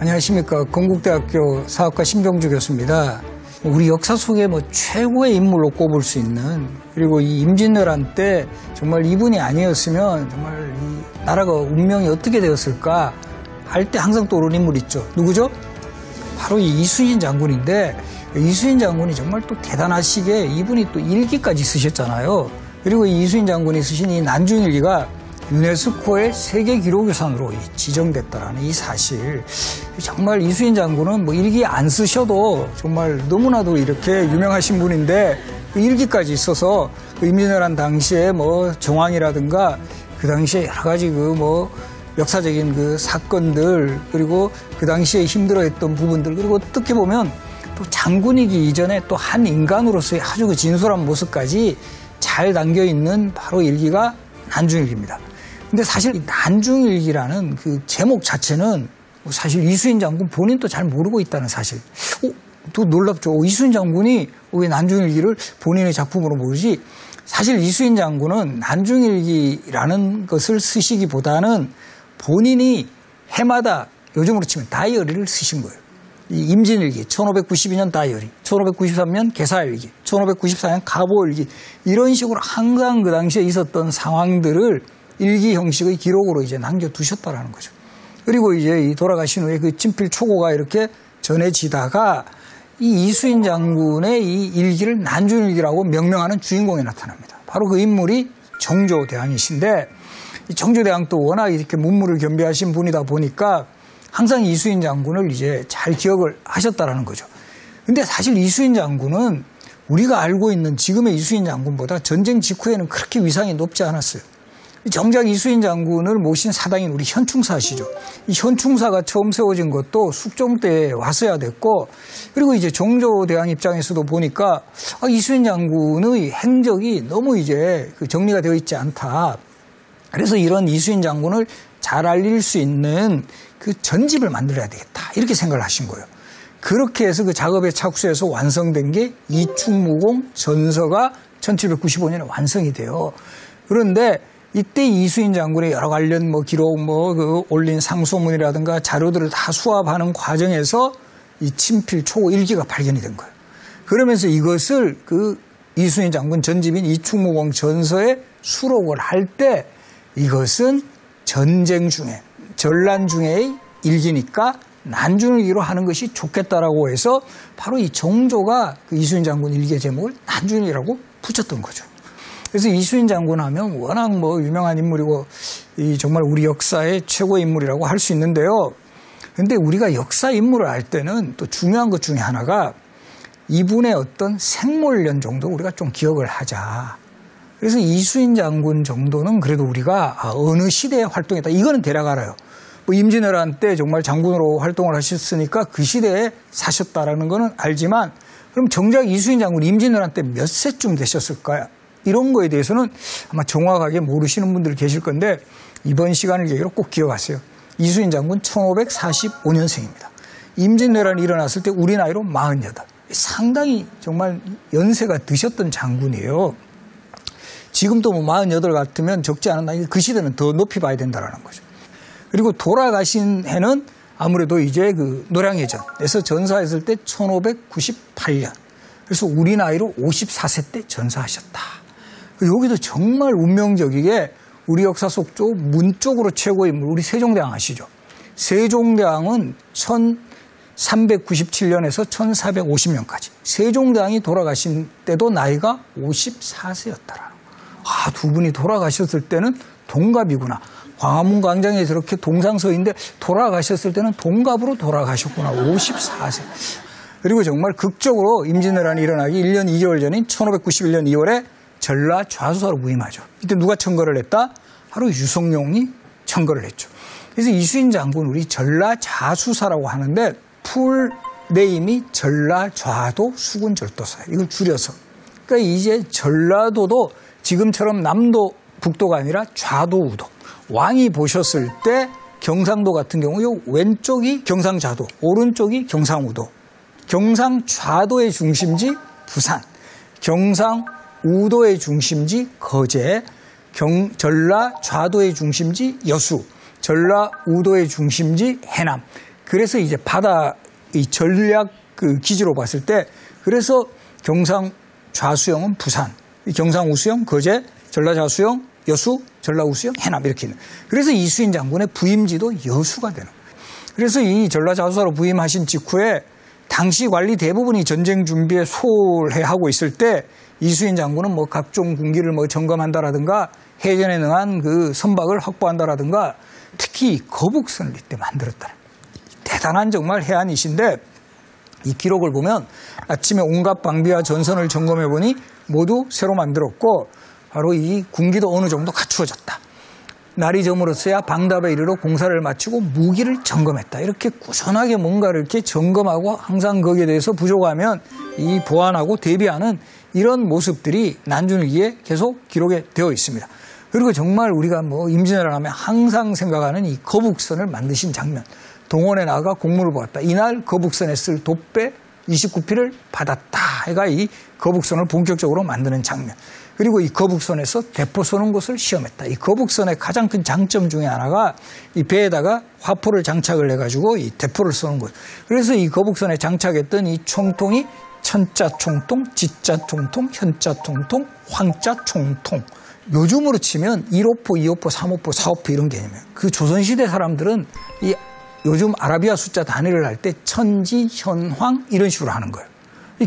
안녕하십니까. 건국대학교 사학과 신병주 교수입니다. 우리 역사 속에 최고의 인물로 꼽을 수 있는, 그리고 이 임진왜란 때 정말 이분이 아니었으면 정말 이 나라가 운명이 어떻게 되었을까 할 때 항상 떠오르는 인물이 있죠. 누구죠? 바로 이 이순신 장군인데, 이순신 장군이 정말 또 대단하시게 이분이 또 일기까지 쓰셨잖아요. 그리고 이 이순신 장군이 쓰신 이 난중일기가 유네스코의 세계기록유산으로 지정됐다라는 이 사실. 정말 이순신 장군은 일기 안 쓰셔도 정말 너무나도 이렇게 유명하신 분인데, 그 일기까지 있어서 그 임진왜란 당시에 정황이라든가 그 당시에 여러 가지 역사적인 그 사건들, 그리고 그 당시에 힘들어했던 부분들, 그리고 어떻게 보면 또 장군이기 이전에 또 한 인간으로서의 아주 그 진솔한 모습까지 잘 담겨 있는 바로 일기가 난중일기입니다. 근데 사실 이 난중일기라는 그 제목 자체는 사실 이순신 장군 본인도 잘 모르고 있다는 사실. 또 놀랍죠. 이순신 장군이 왜 난중일기를 본인의 작품으로 모르지? 사실 이순신 장군은 난중일기라는 것을 쓰시기보다는 본인이 해마다 요즘으로 치면 다이어리를 쓰신 거예요. 이 임진일기, 1592년 다이어리, 1593년 개사일기, 1594년 가보일기, 이런 식으로 항상 그 당시에 있었던 상황들을 일기 형식의 기록으로 이제 남겨두셨다라는 거죠. 그리고 이제 이 돌아가신 후에 그 친필 초고가 이렇게 전해지다가 이 이순신 장군의 이 일기를 난중일기라고 명명하는 주인공이 나타납니다. 바로 그 인물이 정조대왕이신데, 이 정조대왕도 워낙 이렇게 문무를 겸비하신 분이다 보니까 항상 이순신 장군을 이제 잘 기억을 하셨다라는 거죠. 근데 사실 이순신 장군은 우리가 알고 있는 지금의 이순신 장군보다 전쟁 직후에는 그렇게 위상이 높지 않았어요. 정작 이순신 장군을 모신 사당인 우리 현충사시죠. 이 현충사가 처음 세워진 것도 숙종 때에 왔어야 됐고, 그리고 이제 정조대왕 입장에서도 보니까 이순신 장군의 행적이 너무 이제 정리가 되어 있지 않다. 그래서 이런 이순신 장군을 잘 알릴 수 있는 그 전집을 만들어야 되겠다, 이렇게 생각을 하신 거예요. 그렇게 해서 그 작업에 착수해서 완성된 게 이충무공 전서가 1795년에 완성이 돼요. 그런데 이때 이순신 장군의 여러 관련 기록, 그 올린 상소문이라든가 자료들을 다 수합하는 과정에서 이 친필 초고 일기가 발견이 된 거예요. 그러면서 이것을 그 이순신 장군 전집인 이충무공 전서에 수록을 할 때 이것은 전쟁 중에, 전란 중에의 일기니까 난중일기로 하는 것이 좋겠다라고 해서 바로 이 정조가 그 이순신 장군 일기의 제목을 난중일기라고 붙였던 거죠. 그래서 이순신 장군 하면 워낙 유명한 인물이고 정말 우리 역사의 최고의 인물이라고 할 수 있는데요. 그런데 우리가 역사 인물을 알 때는 또 중요한 것 중에 하나가 이분의 어떤 생몰년 정도 우리가 좀 기억을 하자. 그래서 이순신 장군 정도는 그래도 우리가 어느 시대에 활동했다, 이거는 대략 알아요. 임진왜란 때 정말 장군으로 활동을 하셨으니까 그 시대에 사셨다라는 거는 알지만, 그럼 정작 이순신 장군 임진왜란 때 몇 세쯤 되셨을까요? 이런 거에 대해서는 아마 정확하게 모르시는 분들이 계실 건데, 이번 시간을 계기로 꼭 기억하세요. 이순신 장군 1545년생입니다. 임진왜란이 일어났을 때 우리 나이로 48. 상당히 정말 연세가 드셨던 장군이에요. 지금도 48 같으면 적지 않은 나이, 그 시대는 더 높이 봐야 된다는 거죠. 그리고 돌아가신 해는 아무래도 이제 그 노량해전에서 전사했을 때 1598년. 그래서 우리 나이로 54세 때 전사하셨다. 여기도 정말 운명적이게 우리 역사 속 쪽 문쪽으로 최고의 인물, 우리 세종대왕 아시죠? 세종대왕은 1397년에서 1450년까지. 세종대왕이 돌아가신 때도 나이가 54세였더라. 두 분이 돌아가셨을 때는 동갑이구나. 광화문 광장에 저렇게 동상서인데 돌아가셨을 때는 동갑으로 돌아가셨구나. 54세. 그리고 정말 극적으로 임진왜란이 일어나기 1년 2개월 전인 1591년 2월에 전라 좌수사로 무임하죠. 이때 누가 청거를 했다? 바로 유성룡이 청거를 했죠. 그래서 이순신 장군 우리 전라 좌수사라고 하는데 풀 네임이 전라 좌도 수군절도사예요. 이걸 줄여서. 그러니까 이제 전라도도 지금처럼 남도 북도가 아니라 좌도 우도. 왕이 보셨을 때 경상도 같은 경우 요 왼쪽이 경상좌도, 오른쪽이 경상우도. 경상좌도의 중심지 부산, 경상우도의 중심지 거제, 전라좌도의 중심지 여수, 전라우도의 중심지 해남. 그래서 이제 바다 이 전략 그 기지로 봤을 때 그래서 경상 좌수영은 부산, 경상 우수영 거제, 전라 좌수영 여수, 전라 우수영 해남 이렇게 있는. 그래서 이수인 장군의 부임지도 여수가 되는 거예요. 그래서 이 전라 좌수사로 부임하신 직후에 당시 관리 대부분이 전쟁 준비에 소홀해하고 있을 때 이수인 장군은 뭐 각종 군기를 뭐 점검한다라든가 해전에 능한 그 선박을 확보한다라든가 특히 거북선을 이때 만들었다. 대단한 정말 해안이신데 이 기록을 보면 아침에 온갖 방비와 전선을 점검해 보니 모두 새로 만들었고 바로 이 군기도 어느 정도 갖추어졌다. 날이 저물었어야 방답에 이르러 공사를 마치고 무기를 점검했다. 이렇게 꾸준하게 뭔가를 이렇게 점검하고 항상 거기에 대해서 부족하면 이 보완하고 대비하는 이런 모습들이 난중일기에 계속 기록에 되어 있습니다. 그리고 정말 우리가 뭐 임진왜란 하면 항상 생각하는 이 거북선을 만드신 장면. 동원에 나가 공무를 보았다. 이날 거북선에 쓸 돛배 29피를 받았다. 해가 이 거북선을 본격적으로 만드는 장면. 그리고 이 거북선에서 대포 쏘는 것을 시험했다. 이 거북선의 가장 큰 장점 중에 하나가 이 배에다가 화포를 장착을 해가지고 이 대포를 쏘는 것. 그래서 이 거북선에 장착했던 이 총통이 천자 총통, 지자 총통, 현자 총통, 황자 총통. 요즘으로 치면 1호포, 2호포, 3호포, 4호포 이런 개념이에요. 그 조선시대 사람들은 이 요즘 아라비아 숫자 단위를 할 때 천지, 현황 이런 식으로 하는 거예요.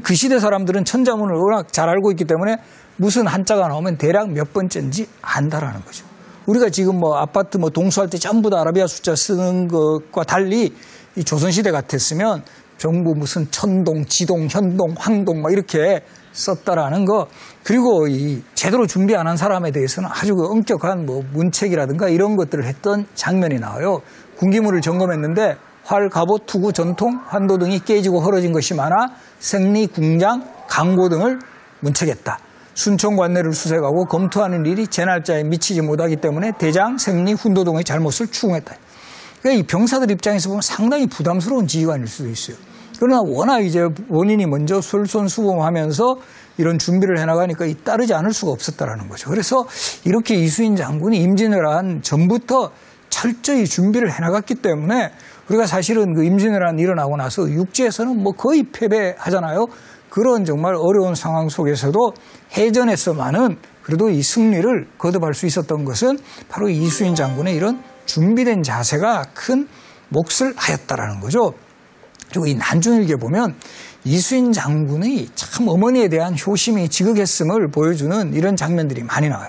그 시대 사람들은 천자문을 워낙 잘 알고 있기 때문에 무슨 한자가 나오면 대략 몇 번째인지 안다라는 거죠. 우리가 지금 뭐 아파트 뭐 동수할 때 전부 다 아라비아 숫자 쓰는 것과 달리 이 조선시대 같았으면 전부 무슨 천동, 지동, 현동, 황동 막 이렇게 썼다라는 거. 그리고 이 제대로 준비 안 한 사람에 대해서는 아주 그 엄격한 뭐 문책이라든가 이런 것들을 했던 장면이 나와요. 군기물을 점검했는데 활, 갑옷, 투구, 전통, 환도 등이 깨지고 헐어진 것이 많아 생리, 궁장, 강고 등을 문책했다. 순천 관내를 수색하고 검토하는 일이 제 날짜에 미치지 못하기 때문에 대장, 생리, 훈도 등의 잘못을 추궁했다. 그러니까 이 병사들 입장에서 보면 상당히 부담스러운 지휘관일 수도 있어요. 그러나 워낙 이제 원인이 먼저 솔선수범하면서 이런 준비를 해나가니까 이 따르지 않을 수가 없었다라는 거죠. 그래서 이렇게 이수인 장군이 임진왜란 전부터 철저히 준비를 해나갔기 때문에 우리가 사실은 그 임진왜란 일어나고 나서 육지에서는 뭐 거의 패배하잖아요. 그런 정말 어려운 상황 속에서도 해전에서만은 그래도 이 승리를 거듭할 수 있었던 것은 바로 이수인 장군의 이런 준비된 자세가 큰 몫을 하였다라는 거죠. 그리고 이 난중일기에 보면 이수인 장군의 참 어머니에 대한 효심이 지극했음을 보여주는 이런 장면들이 많이 나와요.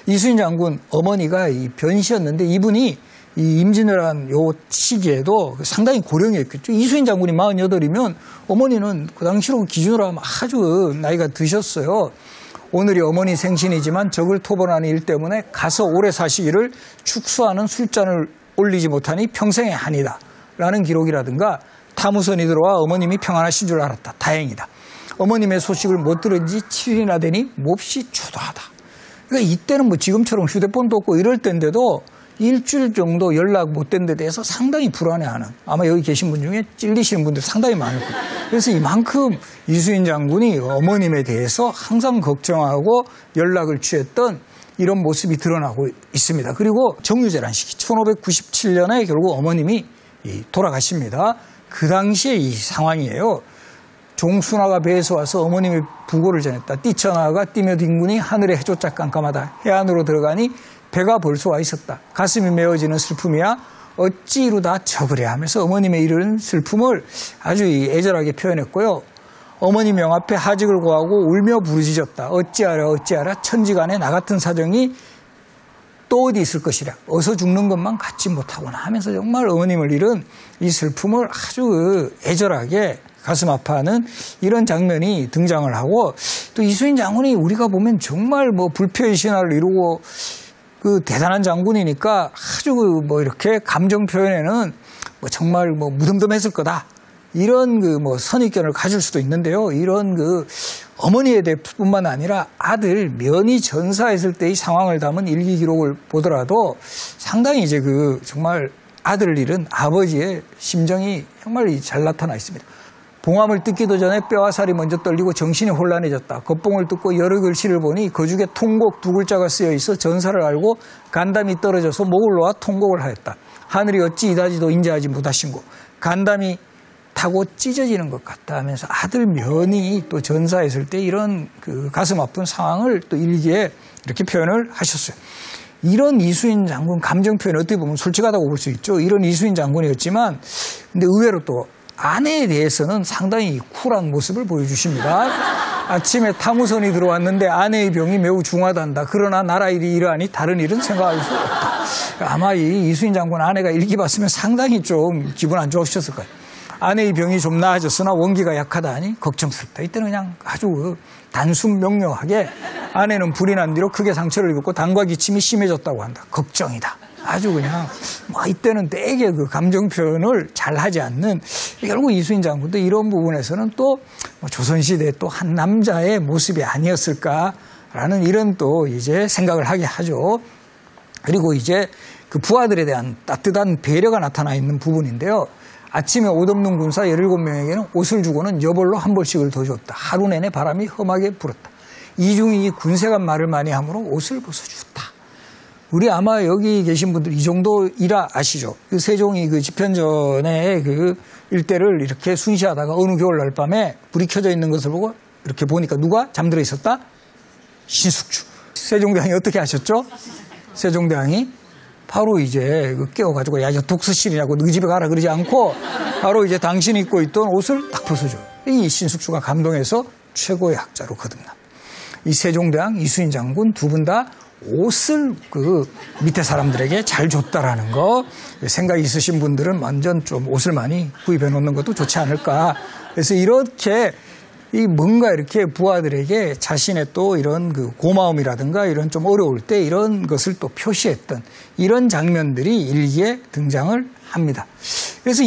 이수인 장군 어머니가 이 변시였는데 이분이 이 임진왜란 요 시기에도 상당히 고령이었겠죠. 이수인 장군이 48이면 어머니는 그 당시로 기준으로 하면 아주 나이가 드셨어요. 오늘이 어머니 생신이지만 적을 토벌하는 일 때문에 가서 오래 사시기를 축소하는 술잔을 올리지 못하니 평생의 한이다. 라는 기록이라든가 타무선이 들어와 어머님이 평안하신 줄 알았다. 다행이다. 어머님의 소식을 못 들은 지 7일이나 되니 몹시 초도하다. 그러니까 이때는 뭐 지금처럼 휴대폰도 없고 이럴 때인데도 일주일 정도 연락 못 된 데 대해서 상당히 불안해하는, 아마 여기 계신 분 중에 찔리시는 분들 상당히 많을 거예요. 그래서 이만큼 이수인 장군이 어머님에 대해서 항상 걱정하고 연락을 취했던 이런 모습이 드러나고 있습니다. 그리고 정유재란 시기 1597년에 결국 어머님이 돌아가십니다. 그 당시에 이 상황이에요. 종순화가 배에서 와서 어머님의 부고를 전했다. 뛰쳐나가 뛰며 뒹구니 하늘의 해조차 깜깜하다. 해안으로 들어가니 배가 벌써 와 있었다. 가슴이 메어지는 슬픔이야 어찌 이루다 적으랴 하면서 어머님의 이르는 슬픔을 아주 애절하게 표현했고요. 어머니 명 앞에 하직을 고하고 울며 부르짖었다. 어찌하랴 어찌하랴 천지간에 나 같은 사정이 또 어디 있을 것이랴. 어서 죽는 것만 갖지 못하구나 하면서 정말 어머님을 잃은 이 슬픔을 아주 애절하게 가슴 아파하는 이런 장면이 등장을 하고, 또 이수인 장군이 우리가 보면 정말 뭐 불표의 신화를 이루고 그 대단한 장군이니까 아주 뭐 이렇게 감정 표현에는 뭐 정말 뭐 무덤덤했을 거다. 이런 그 뭐 선입견을 가질 수도 있는데요. 이런 그 어머니에 대해 뿐만 아니라 아들 면이 전사했을 때의 상황을 담은 일기 기록을 보더라도 상당히 이제 그 정말 아들을 잃은 아버지의 심정이 정말 잘 나타나 있습니다. 봉함을 뜯기도 전에 뼈와 살이 먼저 떨리고 정신이 혼란해졌다. 겉봉을 뜯고 여러 글씨를 보니 거죽에 통곡 두 글자가 쓰여 있어 전사를 알고 간담이 떨어져서 목을 놓아 통곡을 하였다. 하늘이 어찌 이다지도 인자하지 못하신고 간담이 타고 찢어지는 것 같다 하면서 아들 면이 또 전사했을 때 이런 그 가슴 아픈 상황을 또 일기에 이렇게 표현을 하셨어요. 이런 이수인 장군 감정 표현 어떻게 보면 솔직하다고 볼 수 있죠. 이런 이수인 장군이었지만 근데 의외로 또 아내에 대해서는 상당히 쿨한 모습을 보여주십니다. 아침에 타무선이 들어왔는데 아내의 병이 매우 중하단다. 그러나 나라 일이 이러하니 다른 일은 생각할 수 없다. 아마 이 이수인 장군 아내가 일기 봤으면 상당히 좀 기분 안 좋으셨을 거예요. 아내의 병이 좀 나아졌으나 원기가 약하다 하니 걱정스럽다. 이때는 그냥 아주 단순 명료하게 아내는 불이 난 뒤로 크게 상처를 입었고 당과 기침이 심해졌다고 한다. 걱정이다. 아주 그냥 이때는 되게 그 감정 표현을 잘 하지 않는 결국 이수인 장군도 이런 부분에서는 또 조선시대 또 한 남자의 모습이 아니었을까라는 이런 또 이제 생각을 하게 하죠. 그리고 이제 그 부하들에 대한 따뜻한 배려가 나타나 있는 부분인데요. 아침에 옷 없는 군사 17명에게는 옷을 주고는 여벌로 한 벌씩을 더 줬다. 하루 내내 바람이 험하게 불었다. 이중이 군세간 말을 많이 하므로 옷을 벗어주었다. 우리 아마 여기 계신 분들 이 정도 일화 아시죠? 그 세종이 그 집현전에 그 일대를 이렇게 순시하다가 어느 겨울날 밤에 불이 켜져 있는 것을 보고 이렇게 보니까 누가 잠들어 있었다? 신숙주. 세종대왕이 어떻게 하셨죠? 세종대왕이 바로 이제 깨워가지고 야, 이거 독서실이라고 너희 집에 가라 그러지 않고 바로 이제 당신이 입고 있던 옷을 딱 벗어줘. 이 신숙주가 감동해서 최고의 학자로 거듭납니다. 이 세종대왕, 이수인 장군 두 분 다 옷을 그 밑에 사람들에게 잘 줬다라는 거 생각이 있으신 분들은 완전 좀 옷을 많이 구입해 놓는 것도 좋지 않을까. 그래서 이렇게 이 뭔가 이렇게 부하들에게 자신의 또 이런 그 고마움이라든가 이런 좀 어려울 때 이런 것을 또 표시했던 이런 장면들이 일기에 등장을 합니다. 그래서